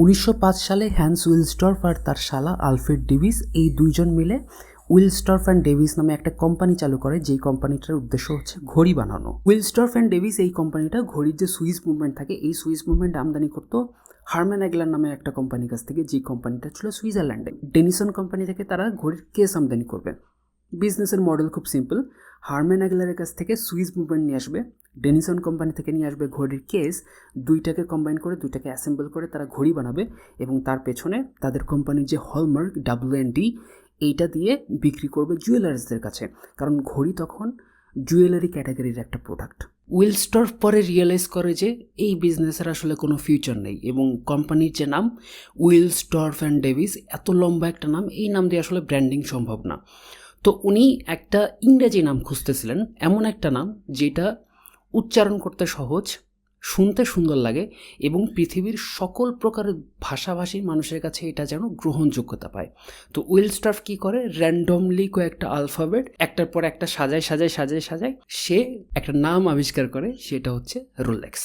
1905 সালে হ্যান্স উইলস্টর্ফ আর তার শালা আলফ্রেড ডেভিস এই দুইজন মিলে উইলস্টর্ফ অ্যান্ড ডেভিস নামে একটা কোম্পানি চালু করে, যেই কোম্পানিটার উদ্দেশ্য হচ্ছে ঘড়ি বানানো। উইলস্টর্ফ অ্যান্ড ডেভিস এই কোম্পানিটা ঘড়ির যে সুইস মুভমেন্ট থাকে, এই সুইস মুভমেন্ট আমদানি করতো হারম্যান অ্যাগলার নামে একটা কোম্পানির কাছ থেকে, যে কোম্পানিটা ছিল সুইজারল্যান্ডে। ডেনিসন কোম্পানি থেকে তারা ঘড়ির কেস আমদানি করবে। বিজনেসের মডেল খুব সিম্পল। হারম্যান অ্যাগলারের কাছ থেকে সুইস মুভমেন্ট নিয়ে আসবে, ডেনিসন কোম্পানি থেকে নিয়ে আসবে ঘড়ির কেস, দুইটাকে কম্বাইন করে, দুইটাকে অ্যাসেম্বল করে তারা ঘড়ি বানাবে এবং তার পেছনে তাদের কোম্পানির যে হলমার্ক WND এইটা দিয়ে বিক্রি করবে জুয়েলার্সদের কাছে, কারণ ঘড়ি তখন জুয়েলারি ক্যাটাগরির একটা প্রোডাক্ট। উইলস্টর্ফ পরে রিয়েলাইজ করে যে এই বিজনেসের আসলে কোনো ফিউচার নেই এবং কোম্পানির যে নাম উইলস্টর্ফ অ্যান্ড ডেভিস, এত লম্বা একটা নাম, এই নাম দিয়ে আসলে ব্র্যান্ডিং সম্ভব না। তো উনি একটা ইংরেজি নাম খুঁজতেছিলেন, এমন একটা নাম যেটা উচ্চারণ করতে সহজ, শুনতে সুন্দর লাগে এবং পৃথিবীর সকল প্রকারের ভাষাভাষী মানুষের কাছে এটা যেন গ্রহণযোগ্যতা পায়। তো উইলস্টর্ফ কী করে, র্যান্ডমলি কয়েকটা আলফাবেট একটার পর একটা সাজায় সে একটা নাম আবিষ্কার করে, সেটা হচ্ছে রোলেক্স।